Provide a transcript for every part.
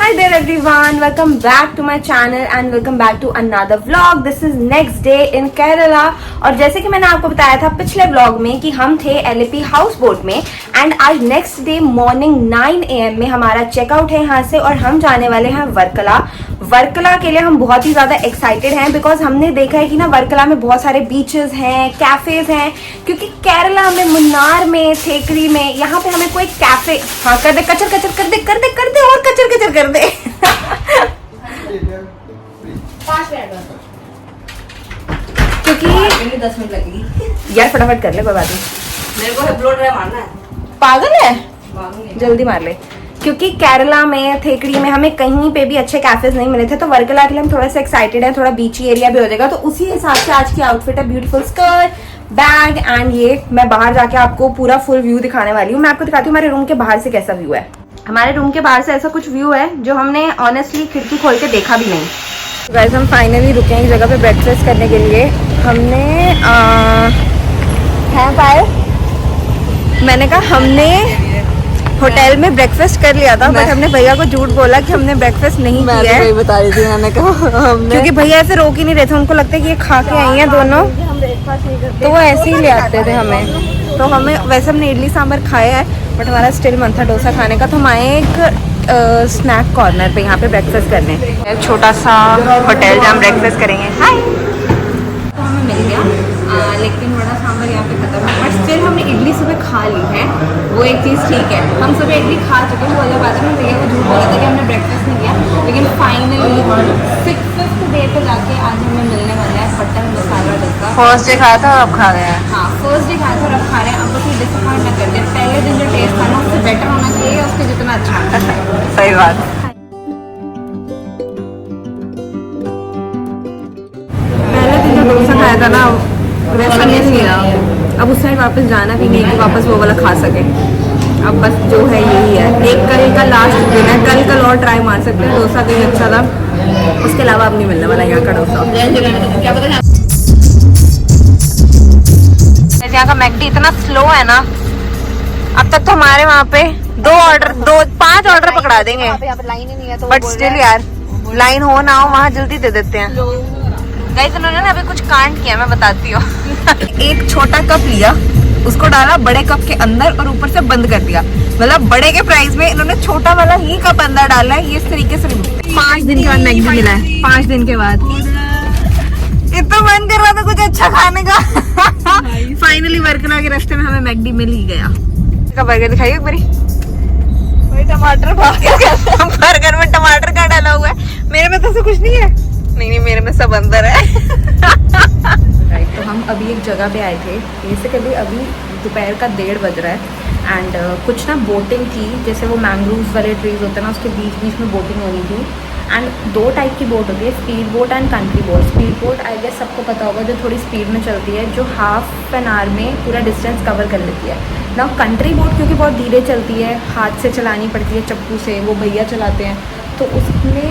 Hi there everyone, welcome back to my channel and welcome back to another vlog. This is next day in Kerala और जैसे कि मैंने आपको बताया था पिछले व्लॉग में कि हम थे LAP हाउस बोट में एंड आज नेक्स्ट डे मॉर्निंग 9 AM में हमारा चेकआउट है यहाँ से और हम जाने वाले हैं वर्कला। वर्कला के लिए हम बहुत ही ज़्यादा एक्साइटेड हैं बिकॉज हमने देखा है कि ना वर्कला में बहुत सारे बीचेस हैं, कैफेज हैं, क्योंकि केरला में मुन्नार में, थेकड़ी में, यहाँ पे हमें कोई कैफे हाँ कर दे कचर कचर कर दे कर दे कर दे और कचर कचर कर दे 5 मिनट क्योंकि 10 मिनट लगेगी यार फटाफट कर ले कोई बात नहीं। मेरे को ब्लो ड्राई मारना है। पागल है, जल्दी मार ले। क्योंकि केरला में, थेकड़ी में हमें कहीं पे भी अच्छे कैफेज नहीं मिले थे तो वर्कला के लिए हम थोड़ा सा एक्साइटेड है, थोड़ा बीची एरिया भी हो जाएगा तो उसी हिसाब से आज की आउटफिट है। ब्यूटीफुल स्कर्ट, बैग एंड ये मैं बाहर जाके आपको पूरा फुल व्यू दिखाने वाली हूँ। मैं आपको दिखाती हूँ हमारे रूम के बाहर से कैसा व्यू है। हमारे रूम के बाहर से ऐसा कुछ व्यू है जो हमने ऑनेस्टली खिड़की खोल के देखा भी नहीं। वैसे हम फाइनली रुके हैं एक जगह पे ब्रेकफास्ट करने के लिए। हमने है पाए मैंने कहा हमने होटल में ब्रेकफास्ट कर लिया था बट हमने भैया को झूठ बोला कि हमने ब्रेकफास्ट नहीं किया है। बता रही थी मैंने कहा क्योंकि भैया ऐसे रोक ही नहीं रहे थे, उनको लगता है कि ये खा के आई हैं दोनों तो वो ऐसे ही ले आते थे हमें। तो हमें वैसे हमने इडली सांभर खाया है बट हमारा स्टिल मन था डोसा खाने का तो हम आए एक स्नैक कॉर्नर पे यहाँ पे ब्रेकफास्ट करने। छोटा सा होटल जहाँ हम ब्रेकफास्ट करेंगे। हाय तो हमें मिल गया लेकिन वड़ा सांभर यहाँ पे खत्म है बट स्टिल हमने इडली सुबह खा ली है, वो एक चीज़ ठीक है। हम सुबह इडली खा चुके हैं, वो अलग बात है। मैं भैया को झूठ बोला था कि हमने ब्रेकफास्ट नहीं किया लेकिन फाइनली 6th डे पे जाके आज हमें मिलने वाला है butter masala dosa. First day खाया था और अब खा रहे हैं। हाँ फर्स्ट डे खाया था और अब खा रहे हैं। अब बस डिसअपॉइंट ना करते, पहले दिन जो टेस्ट था ना उससे बेटर होना चाहिए उसके जितना अच्छा। सही बात। पहले दिन जो डोसा खाया था ना वैसा नहीं रहा। अब उस साइड वापस जाना भी नहीं कि वापस वो वाला खा सके। अब बस जो है यही है। एक कल का लास्ट दिन है, कल और ट्राई मार सकते हैं। डोसा कहीं अच्छा था, उसके अलावा अब नहीं मिलने वाला यहाँ का डोसा। यहाँ का मैकडी इतना स्लो है ना, अब तक तो हमारे वहाँ पे 5 ऑर्डर पकड़ा देंगे बट स्टिल यार लाइन हो ना हो वहाँ जल्दी दे देते हैं। गाइस इन्होंने ना अभी कुछ कांड किया, मैं बताती हूँ। एक छोटा कप लिया, उसको डाला बड़े कप के अंदर और ऊपर से बंद कर दिया। मतलब बड़े के प्राइस में इन्होंने छोटा वाला ही कप अंदर डाला है। ये इस तरीके से 5 दिन के बाद मैगी मिला है। 5 दिन के बाद इतना मन कर रहा था कुछ अच्छा खाने का। फाइनली वर्कला के रास्ते में हमें मैगडी मिल ही गया। का बर्गर दिखाइए एक बारी। टमाटर बर्गर में टमाटर का डाला हुआ है। मेरे में तो ऐसा कुछ नहीं है। नहीं मेरे में सब अंदर है। राइट तो हम अभी एक जगह पे आए थे बेसिकली अभी दोपहर का 1:30 बज रहा है एंड कुछ ना बोटिंग थी, जैसे वो मैंग्रोव्स वाले ट्रीज होते हैं ना उसके बीच बीच में बोटिंग हो रही थी। एंड 2 टाइप की बोट होती है, speed boat and country boat. Speed boat I guess सबको पता होगा जो थोड़ी स्पीड में चलती है, जो ½ एन आवर में पूरा डिस्टेंस कवर कर लेती है ना। कंट्री बोट क्योंकि बहुत धीरे चलती है, हाथ से चलानी पड़ती है चप्पू से, वो भैया चलाते हैं तो उसमें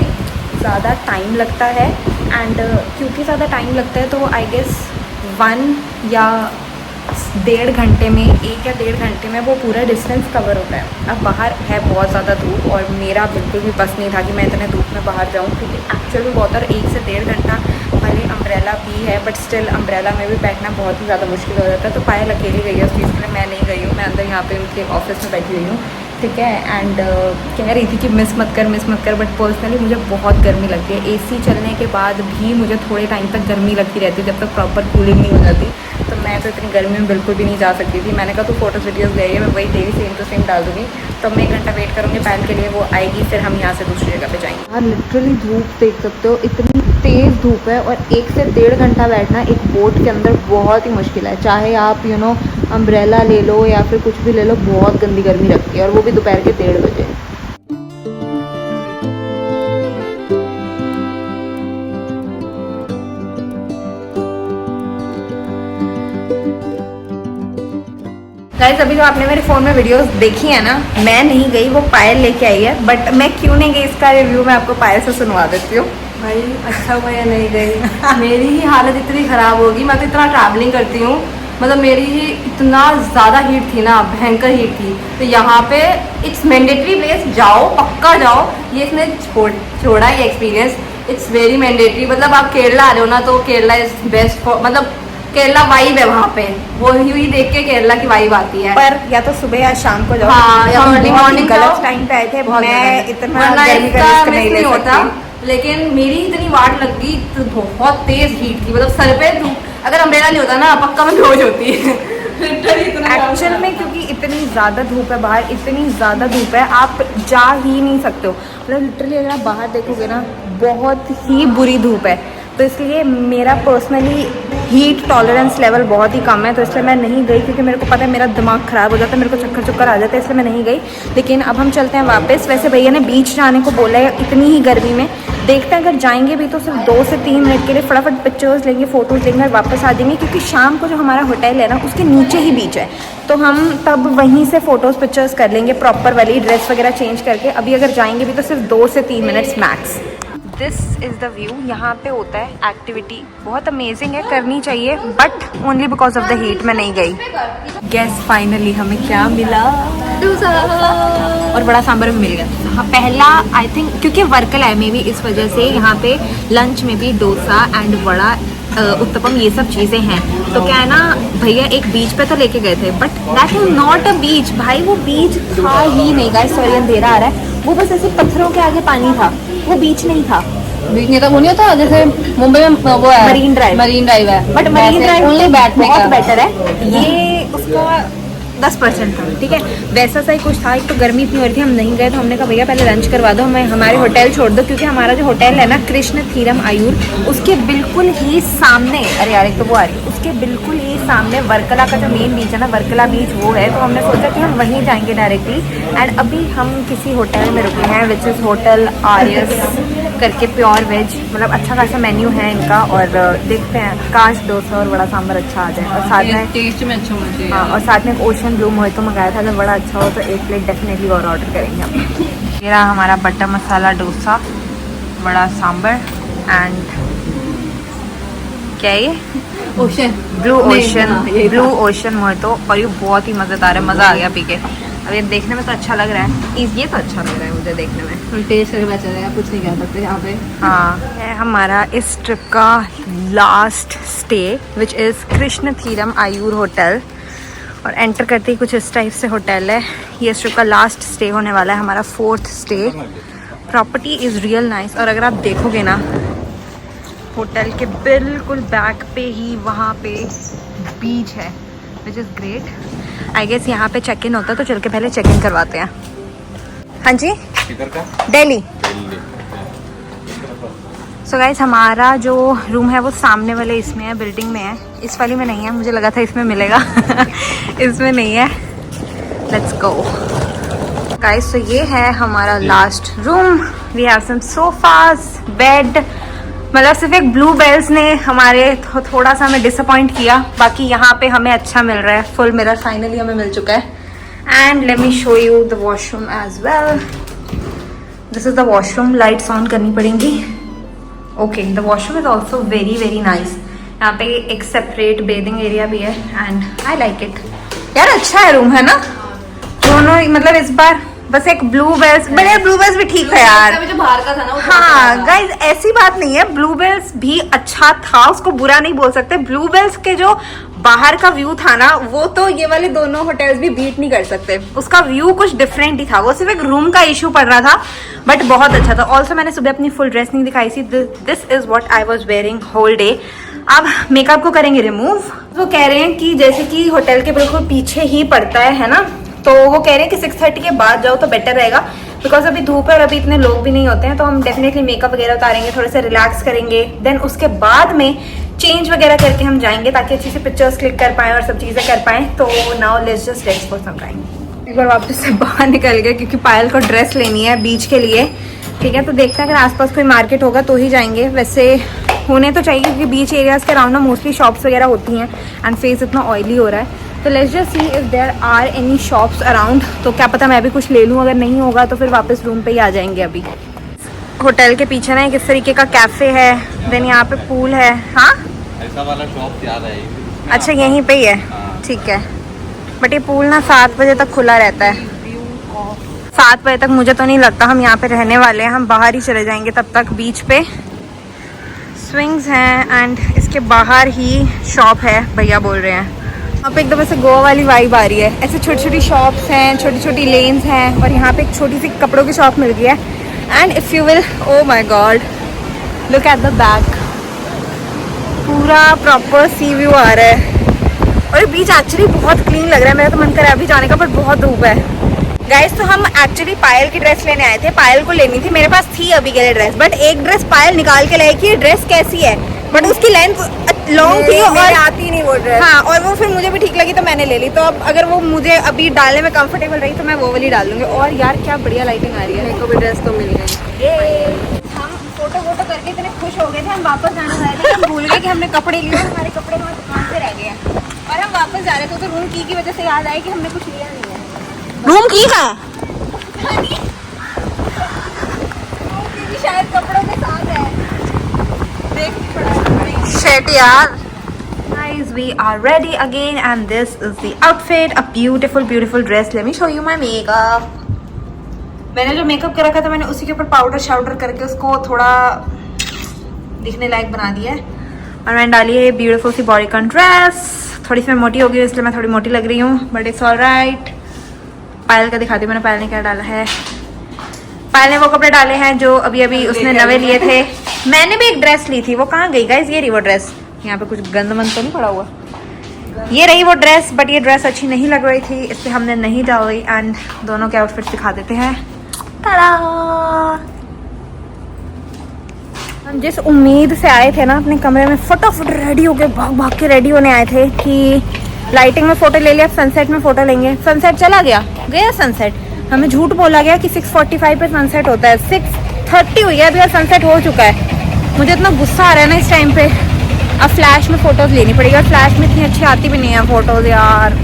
ज़्यादा टाइम लगता है। एंड क्योंकि ज़्यादा टाइम लगता है तो आई गेस 1 या 1.5 घंटे में 1 या 1.5 घंटे में वो पूरा डिस्टेंस कवर होता है। अब बाहर है बहुत ज़्यादा धूप और मेरा बिल्कुल भी बस नहीं था कि मैं इतने धूप में बाहर जाऊँ क्योंकि एक्चुअल में बहुत और 1 से 1.5 घंटा भले अम्ब्रेला भी है बट स्टिल अम्ब्रेला में भी बैठना बहुत ही ज़्यादा मुश्किल हो जाता है। तो पायल अकेली गई है उस चीज़ के लिए, मैं नहीं गई हूँ। मैं अंदर यहाँ पे उनके ऑफिस में बैठी हुई हूँ, ठीक है। एंड कह रही थी कि मिस मत कर बट पर्सनली मुझे बहुत गर्मी लगती है। AC चलने के बाद भी मुझे थोड़े टाइम तक गर्मी लगती रहती है जब तक प्रॉपर कूलिंग नहीं हो जाती। तो मैं तो इतनी गर्मी में बिल्कुल भी नहीं जा सकती थी। मैंने कहा तो फोटोज वीडियोज़ ले मैं वही डेली सेम टू सेम डाल दूँगी। तो मैं 1 घंटा वेट करूँगी पैन के लिए, वो आएगी फिर हम यहाँ से दूसरी जगह पे जाएंगे। यार लिटरली धूप देख सकते हो, इतनी तेज़ धूप है और 1 से 1.5 घंटा बैठना एक बोट के अंदर बहुत ही मुश्किल है। चाहे आप अम्ब्रेला ले लो या फिर कुछ भी ले लो, बहुत गंदी गर्मी लगती है और वो भी दोपहर के 1:30 बजे। गाइस अभी जो आपने मेरे फ़ोन में वीडियोस देखी है ना, मैं नहीं गई, वो पायल लेके आई है। बट मैं क्यों नहीं गई इसका रिव्यू मैं आपको पायल से सुनवा देती हूँ। भाई अच्छा हुआ या नहीं गई। मेरी ही हालत इतनी ख़राब होगी, मैं तो इतना ट्रैवलिंग करती हूँ मतलब मेरी ही इतना ज़्यादा हीट थी ना, भयंकर हीट थी। तो यहाँ पे इट्स मैंडेटरी प्लेस, जाओ पक्का जाओ। ये इसने छोड़ा है एक्सपीरियंस, इट्स वेरी मैंडेटरी। मतलब आप केरला आ रहे हो ना, तो केरला इज़ बेस्ट फॉर, मतलब केरला वाइब है वहाँ पे, वो ही देख के केरला की वाइब आती है। पर या तो सुबह या शाम को जाओ। हाँ, या हम अर्ली बहुत मॉर्निंग गलत टाइम पे आए थे, मैं इतना वरना गर्मी का इसका रिस्क मिस नहीं ले नहीं होता। सकती। लेकिन मेरी इतनी वाट लग गई तो बहुत तेज हीट थी, मतलब सर पे अगर अम्ब्रेला नहीं होता ना पक्का मैं बेहोश होती है। एक्चुअल में क्योंकि इतनी ज़्यादा धूप है बाहर, इतनी ज़्यादा धूप है, आप जा ही नहीं सकते हो। मतलब लिटरली अगर आप बाहर देखोगे ना, बहुत ही बुरी धूप है। तो इसलिए मेरा पर्सनली हीट टॉलरेंस लेवल बहुत ही कम है, तो इसलिए मैं नहीं गई, क्योंकि मेरे को पता है मेरा दिमाग ख़राब हो जाता है, मेरे को चक्कर चक्कर आ जाता है, इसलिए मैं नहीं गई। लेकिन अब हम चलते हैं वापस। वैसे भैया ने बीच जाने को बोला है इतनी ही गर्मी में, देखते हैं अगर जाएंगे भी तो सिर्फ 2 से 3 मिनट के लिए फटाफट पिक्चर्स लेंगे, फ़ोटोज़ लेंगे और वापस आ जाएंगे, क्योंकि शाम को जो हमारा होटल है ना उसके नीचे ही बीच है, तो हम तब वहीं से फ़ोटोज़ पिक्चर्स कर लेंगे प्रॉपर वाली, ड्रेस वगैरह चेंज करके। अभी अगर जाएंगे भी तो सिर्फ 2 से 3 minutes max. This is the view. यहाँ पे होता है एक्टिविटी, बहुत अमेजिंग है, करनी चाहिए, but only because of the heat मैं नहीं गई। गेस फाइनली हमें क्या मिला, और बड़ा सांभर भी मिल गया। हाँ, पहला आई थिंक क्योंकि वर्कला है मे बी, इस वजह से यहाँ पे लंच में भी डोसा एंड वड़ा, उत्तपम, ये सब चीज़ें हैं। तो क्या है ना, भैया एक बीच पे तो लेके गए थे, but that is not a beach भाई, वो बीच था ही नहीं। गाइस सॉरी अंधेरा आ रहा है, वो बस ऐसे पत्थरों के आगे पानी था, वो बीच नहीं था। बीच नहीं था, वो नहीं होता जैसे मुंबई में वो है मरीन ड्राइव है, बट मरीन ड्राइव ओनली बैठने बहुत का बेटर है, ये उसका 10% था, ठीक है। वैसा सा ही कुछ था। एक तो गर्मी इतनी हो रही थी, हम नहीं गए, तो हमने कहा भैया पहले लंच करवा दो, हमें हमारे होटल छोड़ दो, क्योंकि हमारा जो होटल है ना कृष्ण थीरम आयूर, उसके बिल्कुल ही सामने, अरे यार एक तो वो आ रही है, उसके बिल्कुल ही सामने वर्कला का जो मेन बीच है ना, वर्कला बीच, वो है। तो हमने सोचा कि हम वहीं जाएंगे डायरेक्टली। एंड अभी हम किसी होटल में रुके हैं, विच इज़ होटल आर्यस करके, प्योर वेज, मतलब अच्छा खासा मेन्यू है इनका। और देखते हैं, काश डोसा और बड़ा सांभर अच्छा आ जाए, और साथ में टेस्ट में अच्छा होना चाहिए। हाँ, और साथ में एक ओशन ब्लू मोहितो मंगाया था, अगर बड़ा अच्छा हो तो एक प्लेट डेफिनेटली और ऑर्डर करेंगे हम। ये रहा हमारा बटर मसाला डोसा, बड़ा सांभर एंड क्या है ये, ओशन ब्लू ओशन, हाँ, यही ब्लू था। Ocean mojito. और ये बहुत ही मज़ेदार है, मज़ा आ गया पी के। अब ये देखने में तो अच्छा लग रहा है, ये तो अच्छा लग रहा है मुझे देखने में। टेस्ट करके पता चलेगा, कुछ नहीं कह सकते यहाँ पे। हाँ, है हमारा इस ट्रिप का last stay, which is Krishna theorem Ayur hotel. और एंटर करते ही कुछ इस टाइप से होटल है। ये इस ट्रिप का लास्ट स्टे होने वाला है, हमारा 4th stay. Property is real nice. और अगर आप देखोगे ना, होटल के बिल्कुल बैक पे ही वहाँ पे बीच है, which is great. I guess यहाँ पे चेक इन होता है, तो चल के पहले चेक इन करवाते हैं। हाँ जी, किधर का? दिल्ली। सो गाइस, हमारा जो रूम है वो सामने वाले इसमें है, बिल्डिंग में है, इस वाली में नहीं है। मुझे लगा था इसमें मिलेगा इसमें नहीं है। Let's go guys. तो ये है हमारा last room. We have some sofas, bed. मतलब सिर्फ एक ब्लू बेल्स ने हमारे थोड़ा सा हमें डिसअपॉइंट किया, बाकी यहाँ पे हमें अच्छा मिल रहा है। फुल मिरर फाइनली हमें मिल चुका है। And let me show you the washroom as well. This is the washroom. Lights on करनी पड़ेंगी। Okay, the washroom is also very very nice. यहाँ पे एक सेपरेट बेदिंग एरिया भी है एंड आई लाइक इट। यार अच्छा है रूम, है ना? दोनों मतलब इस बार बस एक ब्लू बेल्स, बड़े ब्लू बेल्स भी ठीक है यार। जो बाहर का था ना, वो हाँ गाइज, ऐसी बात नहीं है, ब्लू बेल्स भी अच्छा था, उसको बुरा नहीं बोल सकते। ब्लू बेल्स के जो बाहर का व्यू था ना, वो तो ये वाले दोनों होटल्स भी बीट नहीं कर सकते। उसका व्यू कुछ डिफरेंट ही था, वो सिर्फ एक रूम का इशू पड़ रहा था, बट बहुत अच्छा था। ऑल्सो मैंने सुबह अपनी फुल ड्रेस नहीं दिखाई थी। This is what I was wearing whole day. अब मेकअप को करेंगे रिमूव। वो कह रहे हैं कि जैसे कि होटल के बिल्कुल पीछे ही पड़ता है ना, तो वो कह रहे हैं कि 6:30 के बाद जाओ तो बेटर रहेगा, बिकॉज अभी धूप है और अभी इतने लोग भी नहीं होते हैं। तो हम डेफिनेटली मेकअप वगैरह उतारेंगे, थोड़े से रिलैक्स करेंगे, देन उसके बाद में चेंज वगैरह करके हम जाएंगे, ताकि अच्छी सी पिक्चर्स क्लिक कर पाएँ और सब चीज़ें कर पाएँ। तो now let's just rest for some time. एक बार वापस से बाहर निकल गए, क्योंकि पायल को ड्रेस लेनी है बीच के लिए, ठीक है। तो देखते हैं अगर आसपास कोई मार्केट होगा तो ही जाएंगे। वैसे होने तो चाहिए, क्योंकि बीच एरियाज़ के अराउंड ना मोस्टली शॉप्स वगैरह होती हैं एंड फेस इतना ऑयली हो रहा है। तो let's just see if there are any shops around. तो क्या पता मैं भी कुछ ले लूँ, अगर नहीं होगा तो फिर वापस रूम पे ही आ जाएंगे। अभी होटल के पीछे ना एक इस तरीके का कैफ़े है, देन यहाँ पे पूल है। हाँ, ऐसा वाला शॉप याद है। अच्छा यहीं पे ही है, ठीक है। बट ये पूल ना 7 बजे तक खुला रहता है। 7 बजे तक मुझे तो नहीं लगता हम यहाँ पे रहने वाले हैं, हम बाहर ही चले जाएंगे तब तक। बीच पे स्विंग्स हैं एंड इसके बाहर ही शॉप है, भैया बोल रहे हैं। यहाँ पे एकदम ऐसे गोवा वाली वाइब आ रही है। ऐसे छोटी छोटी शॉप्स हैं, छोटी छोटी लेन्स हैं और यहाँ पे एक छोटी सी कपड़ों की शॉप मिल गई है। And if you will, oh my god, look at the back, पूरा प्रॉपर सी व्यू आ रहा है। और ये बीच एक्चुअली बहुत क्लीन लग रहा है। मेरा तो मन कर रहा है अभी जाने का, पर बहुत धूप है। गाइस तो हम एक्चुअली पायल की ड्रेस लेने आए थे, पायल को लेनी थी। मेरे पास थी अभी के लिए ड्रेस, बट एक ड्रेस पायल निकाल के लाई कि ये ड्रेस कैसी है, बट उसकी लेंथ लॉन्ग थी और आती नहीं वो ड्रेस। हाँ, और वो फिर मुझे भी ठीक लगी तो मैंने ले ली। तो अब अगर वो मुझे अभी डालने में कंफर्टेबल रही तो मैं वो वाली डाल दूंगी। और यार क्या बढ़िया लाइटिंग आ रही है। मेरे को भी ड्रेस तो मिल गई। हम फोटो वोटो करके इतने खुश हो गए थे, हम वापस जाने वाले थे, हम भूल गए कि हमने कपड़े लिए। हमारे कपड़े हमारी दुकान पे रह गए हैं और हम वापस जा रहे थे। तो रूम की वजह से याद आया कि हमने कुछ लिया नहीं है। रूम की का शायद कपड़ों के साथ है, देखनी पड़ा। शिट यार। Guys, we are ready again and this is the outfit, a beautiful dress. Let me show you my makeup. मैंने जो मेकअप कर रखा था मैंने उसी के ऊपर पाउडर शाउडर करके उसको थोड़ा दिखने लायक बना दिया है। और मैंने डाली है ब्यूटीफुल सी बॉडीकॉन ड्रेस। थोड़ी सी मैं मोटी हो गई इसलिए मैं थोड़ी मोटी लग रही हूँ, बट इट्स ऑल राइट। पायल का दिखाती हूँ मैंने पायल ने क्या डाला है। पायल ने वो कपड़े डाले हैं जो अभी अभी उसने नवे लिए थे। मैंने भी एक ड्रेस ली थी, वो कहाँ गई गाइस? ये रही वो ड्रेस। यहाँ पे कुछ गंद मंद तो नहीं पड़ा हुआ? ये रही वो ड्रेस, बट ये ड्रेस अच्छी नहीं लग रही थी इसलिए हमने नहीं डाली। एंड दोनों के आउटफिट दिखा देते हैं। ताड़ा! हम जिस उम्मीद से आए थे ना अपने कमरे में, फटाफट रेडी होके भाग भाग के रेडी होने आए थे कि लाइटिंग में फोटो ले लिया, सनसेट में फोटो लेंगे। सनसेट चला गया सनसेट। हमें झूठ बोला गया कि 6:45 पे सनसेट होता है, 6:30 हुई है अभी और सनसेट हो चुका है। मुझे इतना गुस्सा आ रहा है ना इस टाइम पे। अब फ्लैश में फोटोज लेनी पड़ेगी और फ्लैश में इतनी अच्छी आती भी नहीं है फोटोज यार।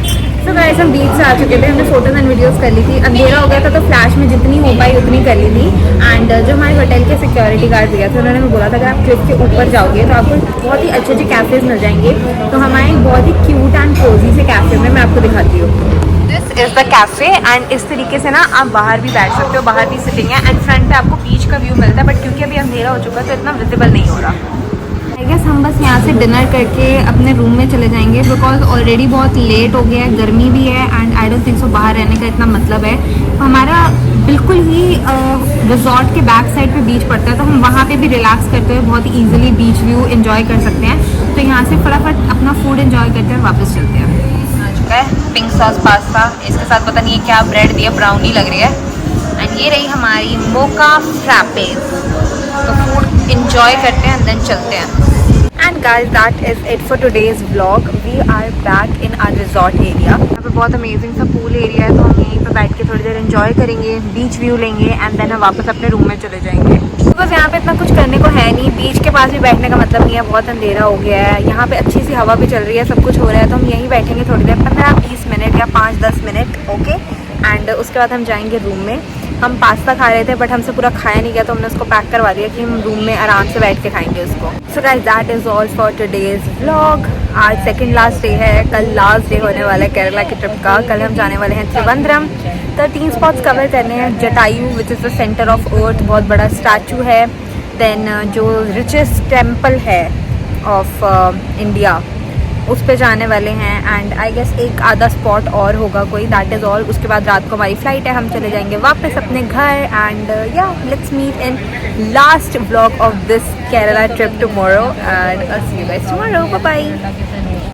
तो गाइस हम बीच से आ चुके थे, हमने फोटोज एंड वीडियोस कर ली थी। अंधेरा हो गया था तो फ्लैश में जितनी हो पाई उतनी कर ली थी। एंड जो हमारे होटल के सिक्योरिटी गार्ड भैया थे उन्होंने हमें बोला था अगर आप क्लिफ के ऊपर जाओगे तो आपको बहुत ही अच्छे अच्छे कैफेज मिल जाएंगे। तो हमारे बहुत ही क्यूट एंड कोजी से कैफे में मैं आपको दिखाती हूँ। This is the cafe and इस तरीके से ना आप बाहर भी बैठ सकते हो, बाहर भी सिटिंग है एंड फ्रंट पे आपको बीच का व्यू मिलता है। बट क्योंकि अभी अंधेरा हो चुका है तो इतना विजिबल नहीं हो रहा। आई गेस हम बस यहाँ से डिनर करके अपने रूम में चले जाएंगे बिकॉज ऑलरेडी बहुत लेट हो गया है, गर्मी भी है and I don't think so बाहर रहने का इतना मतलब है। हमारा बिल्कुल ही रिजॉर्ट के बैक साइड पे बीच पड़ता है तो हम वहाँ पे भी रिलैक्स करते हुए बहुत ही ईजिली बीच व्यू एंजॉय कर सकते हैं। तो यहाँ से फटाफट अपना फूड एंजॉय करते हुए वापस चलते हैं। आ चुका है पिंक सॉस पास्ता, इसके साथ पता नहीं है क्या ब्रेड दिया, ब्राउनी लग रही है। एंड ये रही हमारी मोका फ्रैपेज। तो फूड एंजॉय करते हैं एंड देन चलते हैं। And guys that is it for today's vlog. We are back in our resort area. यहाँ पे बहुत अमेजिंग सा पूल एरिया है तो हम यहीं पे बैठ के थोड़ी देर एंजॉय करेंगे, बीच व्यू लेंगे एंड देन हम वापस अपने रूम में चले जाएंगे। तो बस यहाँ पे इतना कुछ करने को है नहीं, बीच के पास भी बैठने का मतलब नहीं है, बहुत अंधेरा हो गया है। यहाँ पे अच्छी सी हवा भी चल रही है, सब कुछ हो रहा है तो हम यहीं बैठेंगे थोड़ी देर, 15-20 मिनट या 5-10 मिनट, ओके। एंड उसके बाद हम जाएंगे रूम में। हम पास्ता खा रहे थे बट हमसे पूरा खाया नहीं गया तो हमने उसको पैक करवा दिया कि हम रूम में आराम से बैठ के खाएंगे उसको। So guys that is all for today's vlog. आज सेकंड लास्ट डे है, कल लास्ट डे होने वाला है केरला की ट्रिप का। कल हम जाने वाले हैं त्रिवेंद्रम। 13 स्पॉट्स कवर करने हैं। Jatayu which is the centre of earth, बहुत बड़ा स्टैचू है। देन जो रिचेस्ट टेम्पल है ऑफ इंडिया उस पे जाने वाले हैं। एंड आई गेस एक आधा स्पॉट और होगा कोई, दैट इज़ ऑल। उसके बाद रात को हमारी फ्लाइट है, हम चले जाएंगे वापस अपने घर। And yeah let's meet in last vlog of this Kerala trip tomorrow and see you guys tomorrow. Bye bye.